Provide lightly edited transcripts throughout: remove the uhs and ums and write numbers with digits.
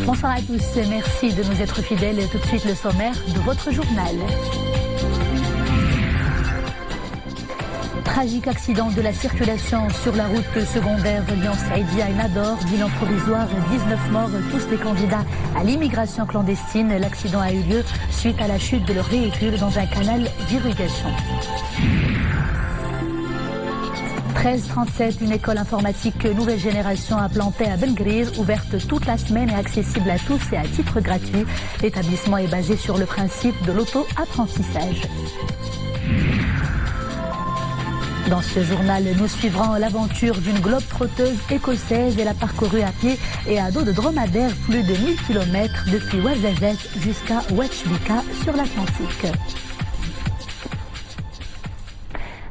Bonsoir à tous, merci de nous être fidèles. Et tout de suite le sommaire de votre journal. Tragique accident de la circulation sur la route secondaire reliant Saïdia et Nador. Bilan provisoire, 19 morts, tous des candidats à l'immigration clandestine. L'accident a eu lieu suite à la chute de leur véhicule dans un canal d'irrigation. 1337, une école informatique nouvelle génération implantée à Ben Grir, ouverte toute la semaine et accessible à tous et à titre gratuit. L'établissement est basé sur le principe de l'auto-apprentissage. Dans ce journal, nous suivrons l'aventure d'une globe-trotteuse écossaise. Elle a parcouru à pied et à dos de dromadaire plus de 1000 km depuis Ouarzazate jusqu'à Ouachbika sur l'Atlantique.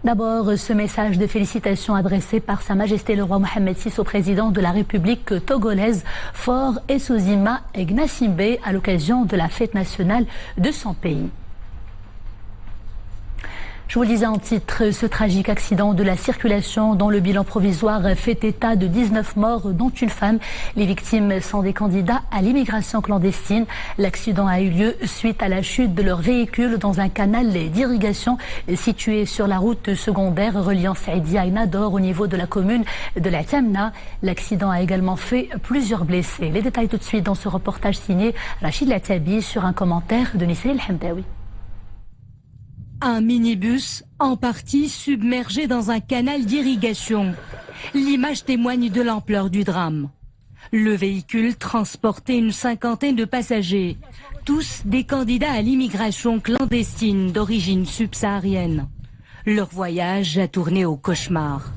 D'abord, ce message de félicitations adressé par Sa Majesté le roi Mohamed VI au président de la République togolaise, Faure Essozima Gnassingbé, à l'occasion de la fête nationale de son pays. Je vous le disais en titre, ce tragique accident de la circulation dont le bilan provisoire fait état de 19 morts, dont une femme. Les victimes sont des candidats à l'immigration clandestine. L'accident a eu lieu suite à la chute de leur véhicule dans un canal d'irrigation situé sur la route secondaire reliant Saïdia et Nador au niveau de la commune de la Tamna. L'accident a également fait plusieurs blessés. Les détails tout de suite dans ce reportage signé Rachid Latabi sur un commentaire de Nissel El-Hamdaoui. Un minibus en partie submergé dans un canal d'irrigation. L'image témoigne de l'ampleur du drame. Le véhicule transportait une cinquantaine de passagers, tous des candidats à l'immigration clandestine d'origine subsaharienne. Leur voyage a tourné au cauchemar.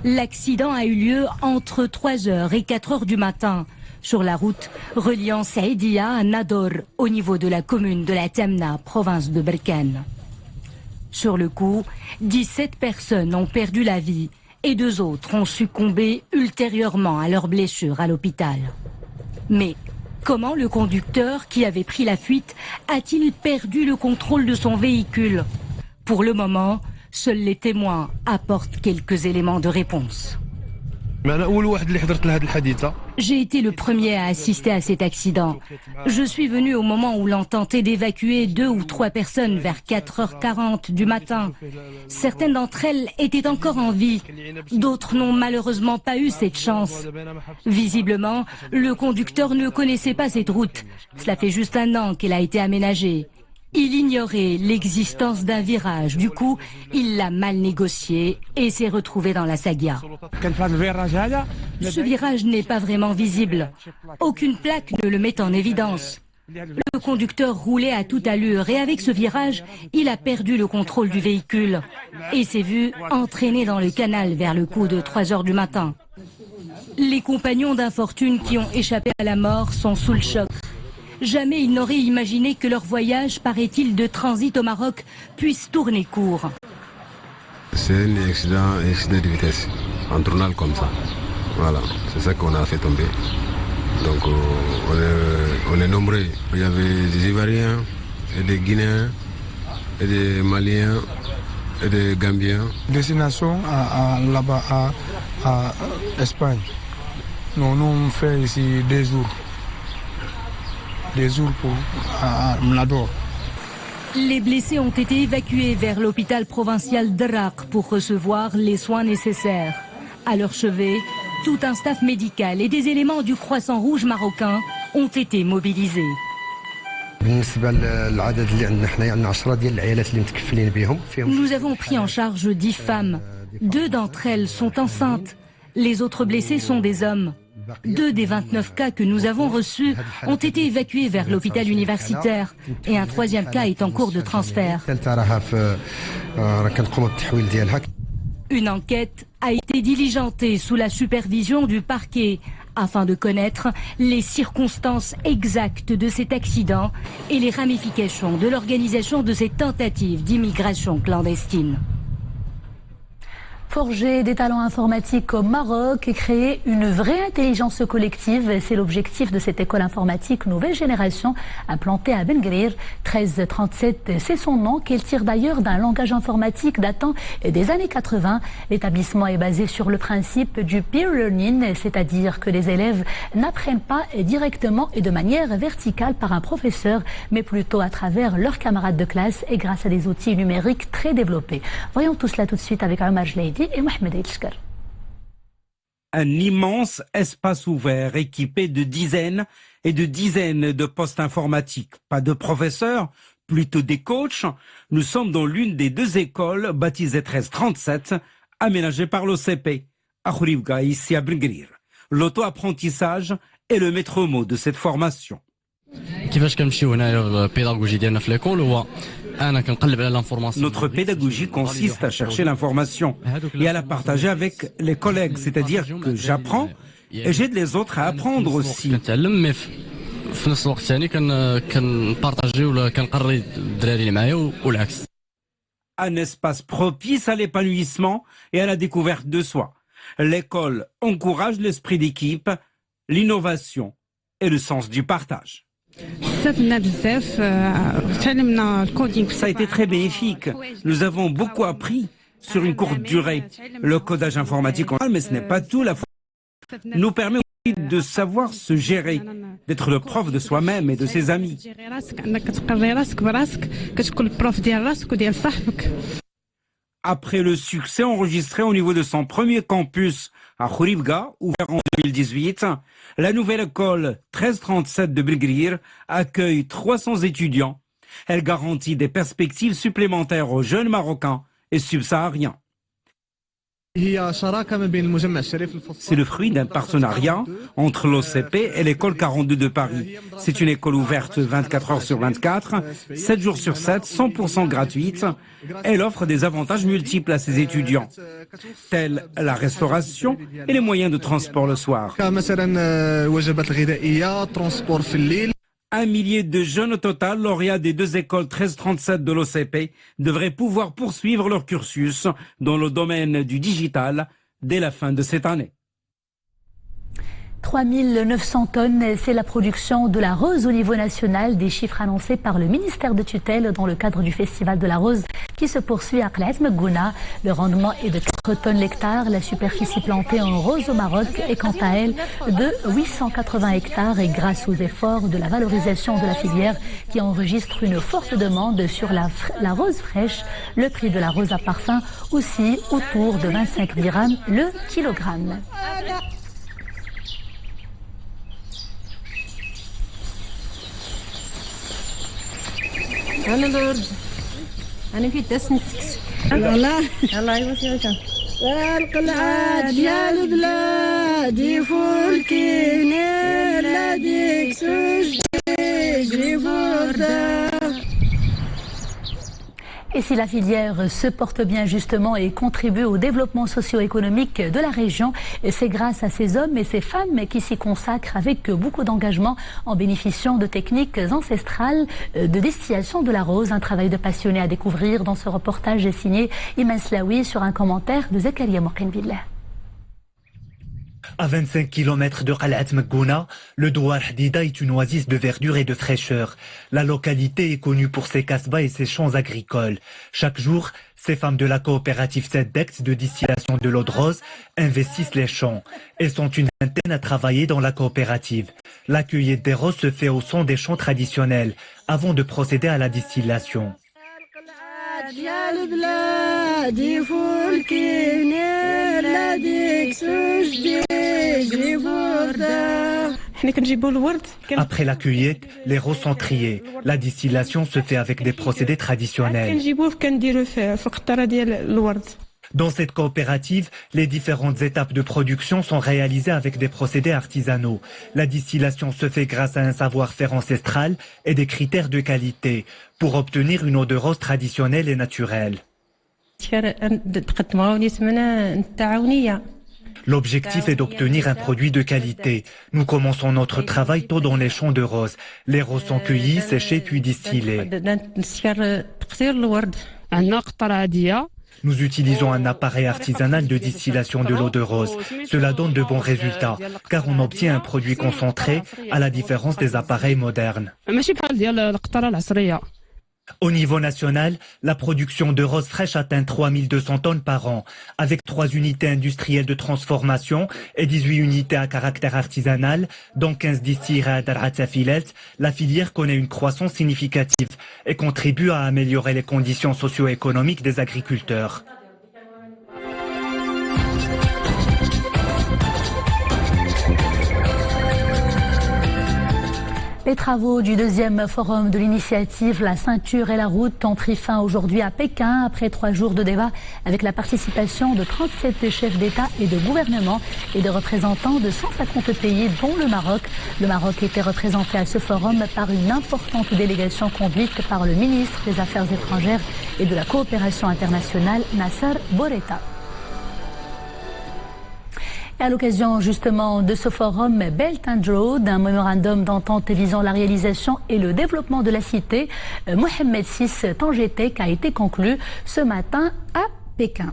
L'accident a eu lieu entre 3h et 4h du matin sur la route reliant Saïdia à Nador au niveau de la commune de la Tamna, province de Berkane. Sur le coup, 17 personnes ont perdu la vie et 2 autres ont succombé ultérieurement à leurs blessures à l'hôpital. Mais comment le conducteur qui avait pris la fuite a-t-il perdu le contrôle de son véhicule? Pour le moment, seuls les témoins apportent quelques éléments de réponse. J'ai été le premier à assister à cet accident. Je suis venu au moment où l'on tentait d'évacuer 2 ou 3 personnes vers 4h40 du matin. Certaines d'entre elles étaient encore en vie. D'autres n'ont malheureusement pas eu cette chance. Visiblement, le conducteur ne connaissait pas cette route. Cela fait juste 1 an qu'elle a été aménagée. Il ignorait l'existence d'un virage. Du coup, il l'a mal négocié et s'est retrouvé dans la saga. Ce virage n'est pas vraiment visible. Aucune plaque ne le met en évidence. Le conducteur roulait à toute allure et avec ce virage, il a perdu le contrôle du véhicule et s'est vu entraîné dans le canal vers le coup de 3h du matin. Les compagnons d'infortune qui ont échappé à la mort sont sous le choc. Jamais ils n'auraient imaginé que leur voyage, paraît-il, de transit au Maroc puisse tourner court. C'est un accident de vitesse, en tournant comme ça. Voilà, c'est ça qu'on a fait tomber. Donc on est nombreux. Il y avait des Ivoiriens, et des Guinéens, et des Maliens, et des Gambiens. Destination là-bas à Espagne. Nous on fait ici 2 jours. Des jours pour Nador. Les blessés ont été évacués vers l'hôpital provincial d'Irak pour recevoir les soins nécessaires. À leur chevet, tout un staff médical et des éléments du Croissant Rouge marocain ont été mobilisés. Nous avons pris en charge 10 femmes. 2 d'entre elles sont enceintes. Les autres blessés sont des hommes. 2 des 29 cas que nous avons reçus ont été évacués vers l'hôpital universitaire et un 3e cas est en cours de transfert. Une enquête a été diligentée sous la supervision du parquet afin de connaître les circonstances exactes de cet accident et les ramifications de l'organisation de cette tentative d'immigration clandestine. Forger des talents informatiques au Maroc et créer une vraie intelligence collective, c'est l'objectif de cette école informatique nouvelle génération implantée à Ben Gurir. 1337, c'est son nom, qu'elle tire d'ailleurs d'un langage informatique datant des années 80. L'établissement est basé sur le principe du peer learning, c'est-à-dire que les élèves n'apprennent pas directement et de manière verticale par un professeur, mais plutôt à travers leurs camarades de classe et grâce à des outils numériques très développés. Voyons tout cela tout de suite avec Omar Jlaidi et Mohamed Elchkar. Un immense espace ouvert équipé de dizaines et de dizaines de postes informatiques. Pas de professeurs, plutôt des coachs. Nous sommes dans l'une des deux écoles baptisées 1337, aménagées par l'OCP, à Khouribga, ici à Ben Gurir. L'auto-apprentissage est le maître mot de cette formation. Notre pédagogie consiste à chercher l'information et à la partager avec les collègues, c'est-à-dire que j'apprends et j'aide les autres à apprendre aussi. Un espace propice à l'épanouissement et à la découverte de soi. L'école encourage l'esprit d'équipe, l'innovation et le sens du partage. Ça a été très bénéfique. Nous avons beaucoup appris sur une courte durée. Le codage informatique, mais ce n'est pas tout. La nous permet aussi de savoir se gérer, d'être le prof de soi-même et de ses amis. Après le succès enregistré au niveau de son premier campus à Khouribga, ouvert en 2018, la nouvelle école 1337 de Ben Gurir accueille 300 étudiants. Elle garantit des perspectives supplémentaires aux jeunes Marocains et subsahariens. C'est le fruit d'un partenariat entre l'OCP et l'école 42 de Paris. C'est une école ouverte 24 heures sur 24, 7 jours sur 7, 100% gratuite. Elle offre des avantages multiples à ses étudiants, tels la restauration et les moyens de transport le soir. 1 millier de jeunes au total, lauréats des deux écoles 1337 de l'OCP, devraient pouvoir poursuivre leur cursus dans le domaine du digital dès la fin de cette année. 3900 tonnes, c'est la production de la rose au niveau national, des chiffres annoncés par le ministère de tutelle dans le cadre du Festival de la Rose qui se poursuit à Khlat Megouna. Le rendement est de 4 tonnes l'hectare. La superficie plantée en rose au Maroc est quant à elle de 880 hectares et grâce aux efforts de la valorisation de la filière qui enregistre une forte demande sur la rose fraîche, le prix de la rose à parfum aussi autour de 25 dirhams le kilogramme. أنا في تسنتكس الله الله يوفقك القلعة ديال بلادي فولكي بلادي سجدي فوردا. Et si la filière se porte bien justement et contribue au développement socio-économique de la région, c'est grâce à ces hommes et ces femmes qui s'y consacrent avec beaucoup d'engagement en bénéficiant de techniques ancestrales de distillation de la rose. Un travail de passionné à découvrir dans ce reportage signé Iman Slaoui sur un commentaire de Zakaria Moqenbillah. À 25 km de Khalat Megouna, le Douar Hadida est une oasis de verdure et de fraîcheur. La localité est connue pour ses kasbahs et ses champs agricoles. Chaque jour, ces femmes de la coopérative Seddex de distillation de l'eau de rose investissent les champs. Elles sont une vingtaine à travailler dans la coopérative. La cueillette des roses se fait au son des chants traditionnels avant de procéder à la distillation. Après la cueillette, les roses sont triées. La distillation se fait avec des procédés traditionnels. Dans cette coopérative, les différentes étapes de production sont réalisées avec des procédés artisanaux. La distillation se fait grâce à un savoir-faire ancestral et des critères de qualité pour obtenir une eau de rose traditionnelle et naturelle. L'objectif est d'obtenir un produit de qualité. Nous commençons notre travail tôt dans les champs de roses. Les roses sont cueillies, séchées puis distillées. Nous utilisons un appareil artisanal de distillation de l'eau de rose. Cela donne de bons résultats, car on obtient un produit concentré, à la différence des appareils modernes. Au niveau national, la production de rose fraîche atteint 3200 tonnes par an, avec 3 unités industrielles de transformation et 18 unités à caractère artisanal, dont 15 distilleries à Darat Safilet. La filière connaît une croissance significative et contribue à améliorer les conditions socio-économiques des agriculteurs. Les travaux du deuxième forum de l'initiative La ceinture et la route ont pris fin aujourd'hui à Pékin après 3 jours de débat avec la participation de 37 chefs d'État et de gouvernement et de représentants de 150 pays dont le Maroc. Le Maroc était représenté à ce forum par une importante délégation conduite par le ministre des Affaires étrangères et de la coopération internationale Nasser Boureta. Et à l'occasion justement de ce forum Belt and Road, un mémorandum d'entente visant la réalisation et le développement de la cité, Mohamed VI Tangetek a été conclu ce matin à Pékin.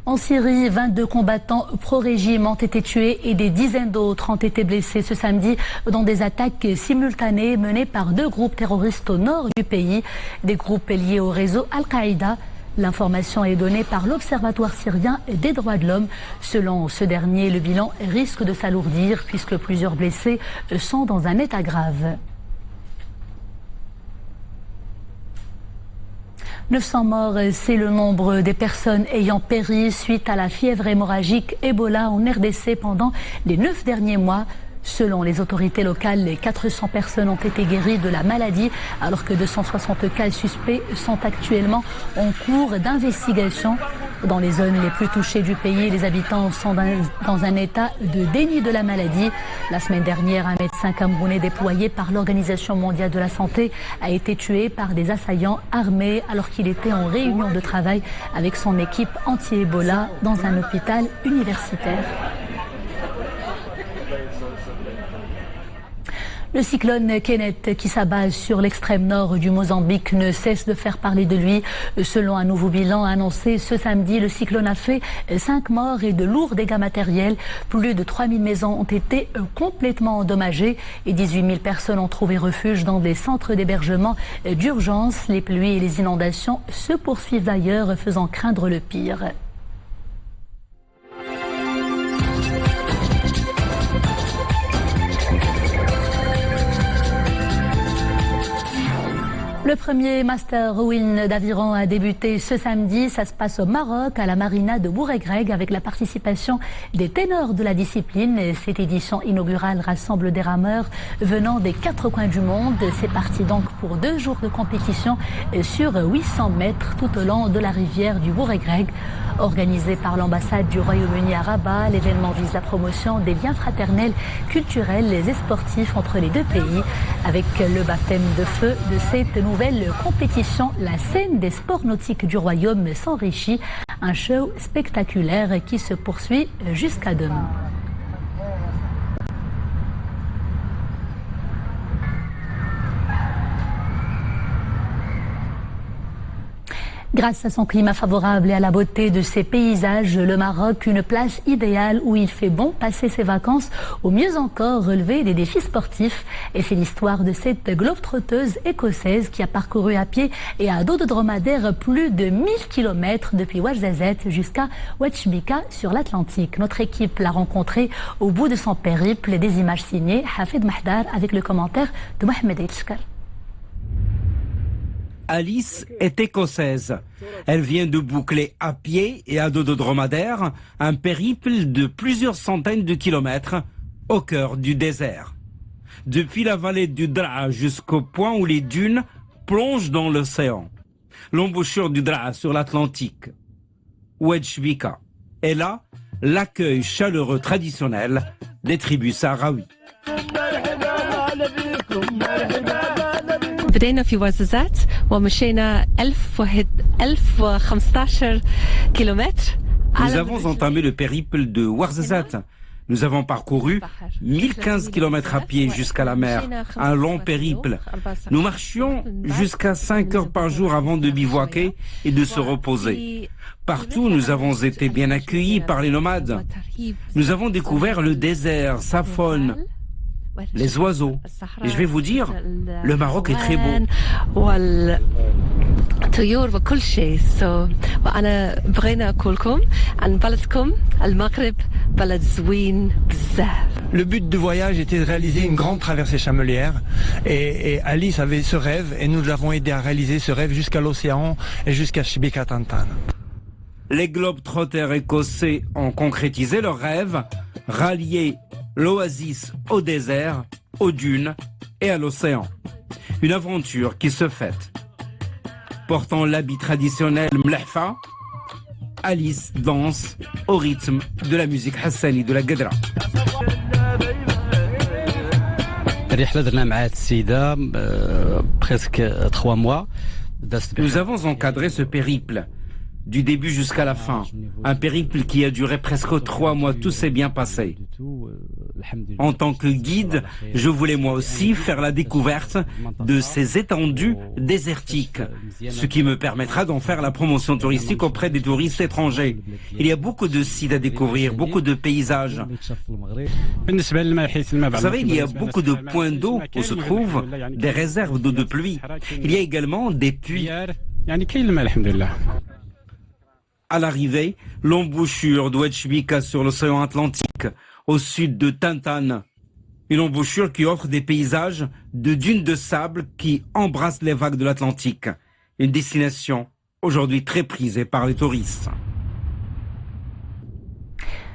En Syrie, 22 combattants pro-régime ont été tués et des dizaines d'autres ont été blessés ce samedi dans des attaques simultanées menées par 2 groupes terroristes au nord du pays, des groupes liés au réseau Al-Qaïda. L'information est donnée par l'Observatoire syrien des droits de l'homme. Selon ce dernier, le bilan risque de s'alourdir puisque plusieurs blessés sont dans un état grave. 900 morts, c'est le nombre des personnes ayant péri suite à la fièvre hémorragique Ebola en RDC pendant les 9 derniers mois. Selon les autorités locales, les 400 personnes ont été guéries de la maladie alors que 260 cas suspects sont actuellement en cours d'investigation. Dans les zones les plus touchées du pays, les habitants sont dans un état de déni de la maladie. La semaine dernière, un médecin camerounais déployé par l'Organisation mondiale de la santé a été tué par des assaillants armés alors qu'il était en réunion de travail avec son équipe anti-Ebola dans un hôpital universitaire. Le cyclone Kenneth qui s'abat sur l'extrême nord du Mozambique ne cesse de faire parler de lui. Selon un nouveau bilan annoncé ce samedi, le cyclone a fait 5 morts et de lourds dégâts matériels. Plus de 3000 maisons ont été complètement endommagées et 18 000 personnes ont trouvé refuge dans des centres d'hébergement d'urgence. Les pluies et les inondations se poursuivent d'ailleurs, faisant craindre le pire. Le premier Master Win d'aviron a débuté ce samedi. Ça se passe au Maroc, à la marina de Bourg-et-Greg, avec la participation des ténors de la discipline. Cette édition inaugurale rassemble des rameurs venant des 4 coins du monde. C'est parti donc pour 2 jours de compétition sur 800 mètres tout au long de la rivière du Bourg-et-Greg. Organisé par l'ambassade du Royaume-Uni à Rabat, l'événement vise la promotion des liens fraternels, culturels et sportifs entre les 2 pays. Avec le baptême de feu de cette nouvelle compétition, la scène des sports nautiques du Royaume s'enrichit. Un show spectaculaire qui se poursuit jusqu'à demain. Grâce à son climat favorable et à la beauté de ses paysages, le Maroc, une place idéale où il fait bon passer ses vacances, ou mieux encore relever des défis sportifs. Et c'est l'histoire de cette globe-trotteuse écossaise qui a parcouru à pied et à dos de dromadaire plus de 1000 km depuis Ouarzazate jusqu'à Ouachbika sur l'Atlantique. Notre équipe l'a rencontrée au bout de son périple. Des images signées Hafid Mahdar avec le commentaire de Mohamed Eitchkar. Alice est écossaise. Elle vient de boucler à pied et à dos de dromadaire un périple de plusieurs centaines de kilomètres au cœur du désert. Depuis la vallée du Draa jusqu'au point où les dunes plongent dans l'océan. L'embouchure du Draa sur l'Atlantique. Ouachbika. Et là, l'accueil chaleureux traditionnel des tribus sahraouis. بدينا في وزازات ومشينا 1015 كيلومتر. Nous avons entamé le périple de Ouarzazate. Nous avons parcouru 1015 km à pied jusqu'à la mer, un long périple. Nous marchions jusqu'à 5 heures par jour avant de bivouaquer et de se reposer. Partout, nous avons été bien accueillis par les nomades. Nous avons découvert le désert, sa faune, les oiseaux. Et je vais vous dire, le Maroc est très beau. طيور وكل شيء وأنا بغينا أقولكم عن بلدكم المغرب بلد زوين بزاف. Le but du voyage était de réaliser une grande traversée chamelière et Alice avait ce rêve et nous l'avons aidé à réaliser ce rêve jusqu'à l'océan et jusqu'à Chibika Tantan. Les globetrotters écossais ont concrétisé leur rêve, rallier l'oasis au désert, aux dunes et à l'océan. Une aventure qui se fête. Portant l'habit traditionnel mlahfa, Alice danse au rythme de la musique hassani de la Guedra. presque 3 mois. Nous avons encadré ce périple du début jusqu'à la fin. Un périple qui a duré presque 3 mois. Tout s'est bien passé. En tant que guide, je voulais moi aussi faire la découverte de ces étendues désertiques, ce qui me permettra d'en faire la promotion touristique auprès des touristes étrangers. Il y a beaucoup de sites à découvrir, beaucoup de paysages. Vous savez, il y a beaucoup de points d'eau où se trouvent des réserves d'eau de pluie. Il y a également des puits. À l'arrivée, l'embouchure d'Ouedchbika sur l'océan Atlantique, au sud de Tantan. Une embouchure qui offre des paysages de dunes de sable qui embrassent les vagues de l'Atlantique. Une destination aujourd'hui très prisée par les touristes.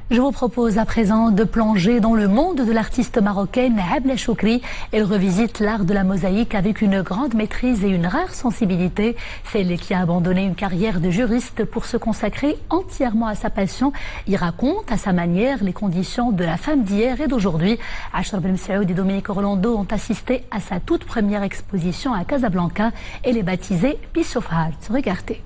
Je vous propose à présent de plonger dans le monde de l'artiste marocaine Habla Choukri. Elle revisite l'art de la mosaïque avec une grande maîtrise et une rare sensibilité. C'est elle qui a abandonné une carrière de juriste pour se consacrer entièrement à sa passion. Il raconte à sa manière les conditions de la femme d'hier et d'aujourd'hui. Ashraf Ben Saoud et Dominique Orlando ont assisté à sa toute première exposition à Casablanca. Elle est baptisée Peace of Heart. Regardez.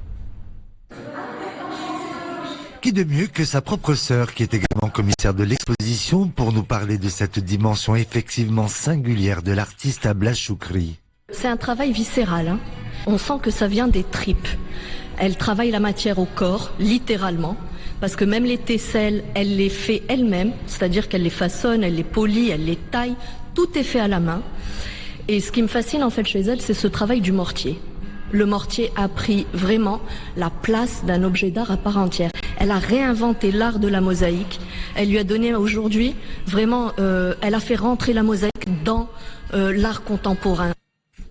Qui de mieux que sa propre sœur, qui est également commissaire de l'exposition, pour nous parler de cette dimension effectivement singulière de l'artiste Habla Choukri. C'est un travail viscéral, hein. On sent que ça vient des tripes. Elle travaille la matière au corps, littéralement, parce que même les tesselles, elle les fait elle-même, c'est-à-dire qu'elle les façonne, elle les polit, elle les taille, tout est fait à la main. Et ce qui me fascine en fait chez elle, c'est ce travail du mortier. Le mortier a pris vraiment la place d'un objet d'art à part entière. Elle a réinventé l'art de la mosaïque. Elle lui a donné aujourd'hui, vraiment, elle a fait rentrer la mosaïque dans l'art contemporain.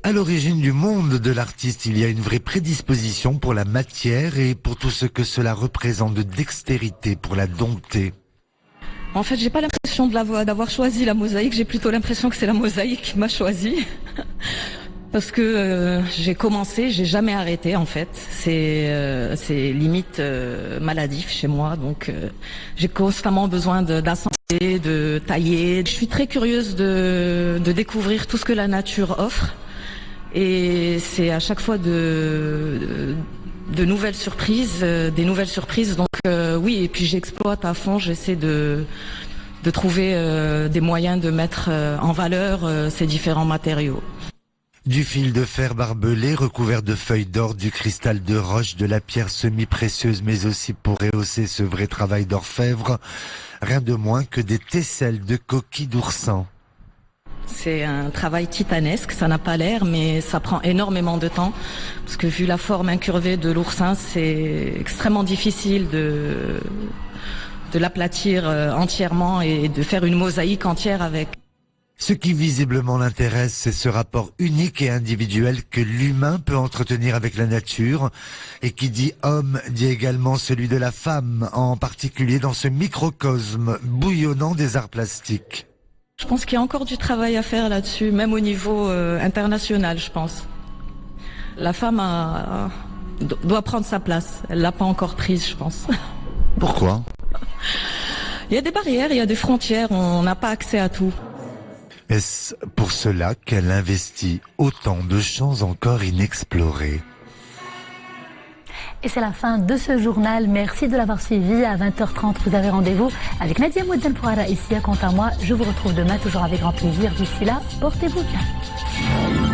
À l'origine du monde de l'artiste, il y a une vraie prédisposition pour la matière et pour tout ce que cela représente de dextérité pour la dompter. En fait, j'ai pas l'impression d'avoir choisi la mosaïque, j'ai plutôt l'impression que c'est la mosaïque qui m'a choisi. Parce que j'ai commencé, j'ai jamais arrêté en fait. C'est limite maladif chez moi, donc j'ai constamment besoin d'assembler, de tailler. Je suis très curieuse de découvrir tout ce que la nature offre, et c'est à chaque fois de nouvelles surprises, des nouvelles surprises. Donc oui, et puis j'exploite à fond, j'essaie de trouver des moyens de mettre en valeur ces différents matériaux. Du fil de fer barbelé recouvert de feuilles d'or, du cristal de roche, de la pierre semi-précieuse, mais aussi pour rehausser ce vrai travail d'orfèvre, rien de moins que des tesselles de coquilles d'oursin. C'est un travail titanesque, ça n'a pas l'air, mais ça prend énormément de temps, parce que vu la forme incurvée de l'oursin, c'est extrêmement difficile de l'aplatir entièrement et de faire une mosaïque entière avec. Ce qui visiblement l'intéresse, c'est ce rapport unique et individuel que l'humain peut entretenir avec la nature. Et qui dit homme, dit également celui de la femme, en particulier dans ce microcosme bouillonnant des arts plastiques. Je pense qu'il y a encore du travail à faire là-dessus, même au niveau international, je pense. La femme doit prendre sa place. Elle l'a pas encore prise, je pense. Pourquoi ? Il y a des barrières, il y a des frontières, on n'a pas accès à tout. Est-ce pour cela qu'elle investit autant de champs encore inexplorés ? Et c'est la fin de ce journal. Merci de l'avoir suivi. À 20h30, vous avez rendez-vous avec Nadia Mouedane pour Araïsia. Quant à moi, je vous retrouve demain, toujours avec grand plaisir. D'ici là, portez-vous bien.